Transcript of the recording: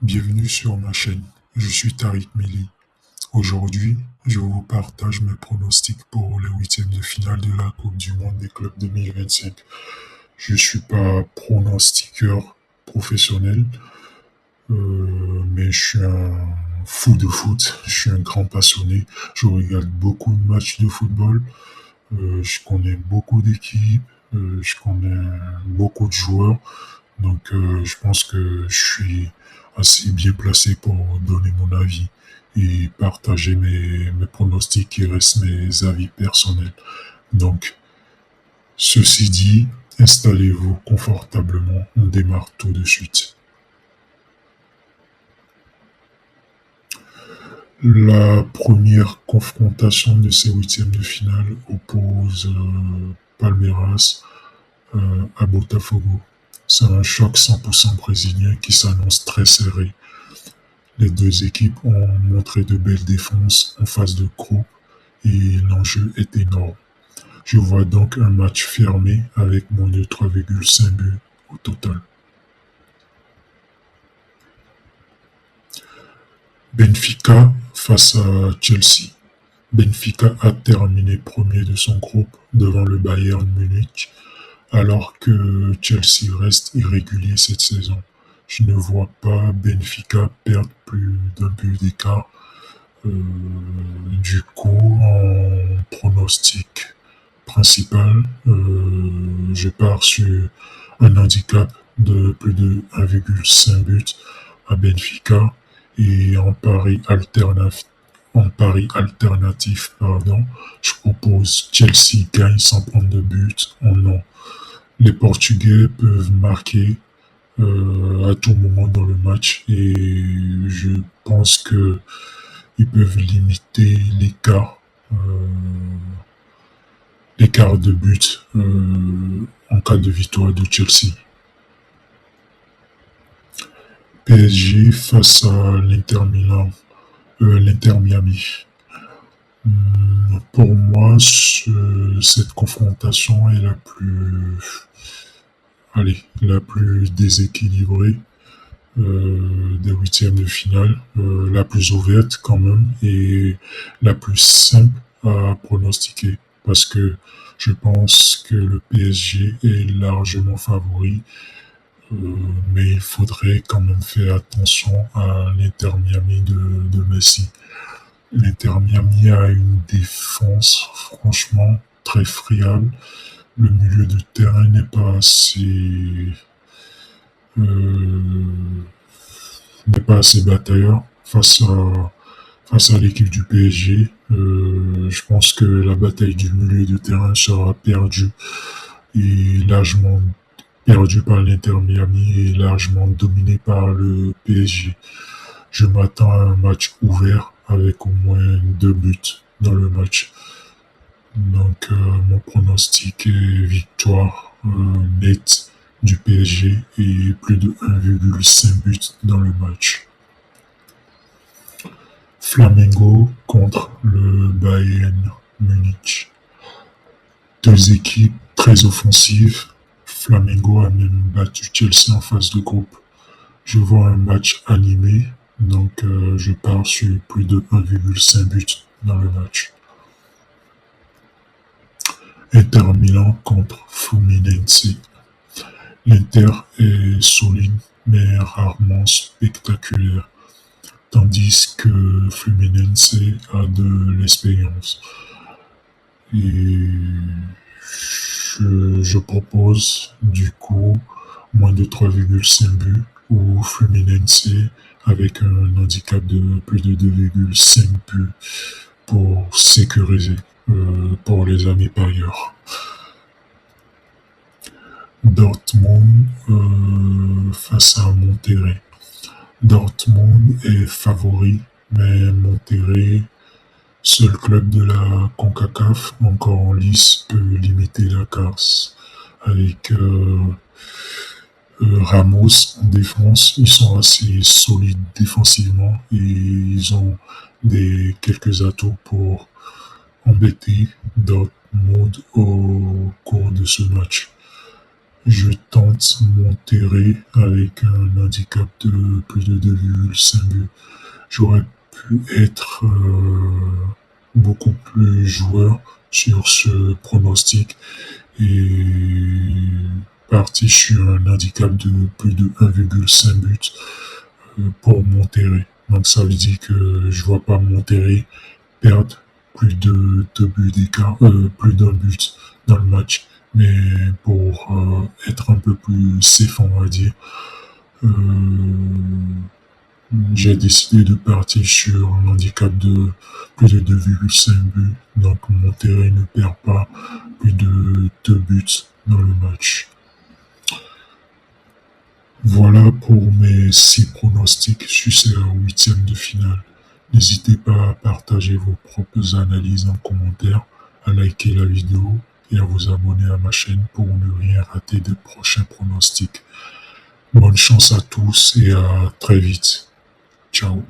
Bienvenue sur ma chaîne, je suis Tariq Mili. Aujourd'hui, je vous partage mes pronostics pour les huitièmes de finale de la Coupe du Monde des clubs 2025. Je suis pas pronostiqueur professionnel, mais je suis un fou de foot, je suis un grand passionné, je regarde beaucoup de matchs de football, je connais beaucoup d'équipes, je connais beaucoup de joueurs. Donc, je pense que je suis assez bien placé pour donner mon avis et partager mes pronostics qui restent mes avis personnels. Donc, ceci dit, installez-vous confortablement, on démarre tout de suite. La première confrontation de ces huitièmes de finale oppose Palmeiras à Botafogo. C'est un choc 100% brésilien qui s'annonce très serré. Les deux équipes ont montré de belles défenses en phase de groupe et l'enjeu est énorme. Je vois donc un match fermé avec moins de 3,5 buts au total. Benfica face à Chelsea. Benfica a terminé premier de son groupe devant le Bayern Munich, alors que Chelsea reste irrégulier cette saison. Je ne vois pas Benfica perdre plus d'un but d'écart. Du coup, en pronostic principal, je pars sur un handicap de plus de 1,5 but à Benfica et en pari alternatif, je propose Chelsea gagne sans prendre de but en non. Les Portugais peuvent marquer à tout moment dans le match et je pense que ils peuvent limiter l'écart de but en cas de victoire de Chelsea. PSG face à l'Inter Miami. Pour moi, cette confrontation est la plus déséquilibrée des huitièmes de finale, la plus ouverte quand même et la plus simple à pronostiquer parce que je pense que le PSG est largement favori, mais il faudrait quand même faire attention à l'Inter Miami de Messi. L'Inter Miami a une défense franchement très friable. Le milieu de terrain n'est pas assez batailleur face à l'équipe du PSG. Je pense que la bataille du milieu de terrain sera perdue et largement perdue par l'Inter Miami et largement dominée par le PSG. Je m'attends à un match ouvert avec au moins 2 buts dans le match. Donc, mon pronostic est victoire nette du PSG et plus de 1,5 but dans le match. Flamengo contre le Bayern Munich. Deux équipes très offensives. Flamengo a même battu Chelsea en phase de groupe. Je vois un match animé, donc je pars sur plus de 1,5 but dans le match. Inter Milan contre Fluminense. L'Inter est solide, mais rarement spectaculaire, tandis que Fluminense a de l'expérience. Et je propose du coup moins de 3,5 buts ou Fluminense avec un handicap de plus de 2,5 buts pour sécuriser pour les amis parieurs. Dortmund face à Monterrey. Dortmund est favori, mais Monterrey, seul club de la CONCACAF encore en lice, peut limiter la casse. Avec Ramos en défense, ils sont assez solides défensivement et ils ont quelques atouts pour embêter Dortmund au cours de ce match. Je tente Monterrey avec un handicap de plus de 2,5 buts. J'aurais pu être beaucoup plus joueur sur ce pronostic et parti sur un handicap de plus de 1,5 but pour Monterrey. Donc ça veut dire que je vois pas Monterrey perdre plus de 2 buts d'écart, plus d'un but dans le match. Mais pour être un peu plus safe, on va dire, euh, j'ai décidé de partir sur un handicap de plus de 2,5 buts. Donc Monterrey ne perd pas plus de 2 buts dans le match. Voilà pour mes 6 pronostics sur ces huitièmes de finale. N'hésitez pas à partager vos propres analyses en commentaire, à liker la vidéo et à vous abonner à ma chaîne pour ne rien rater des prochains pronostics. Bonne chance à tous et à très vite. Ciao.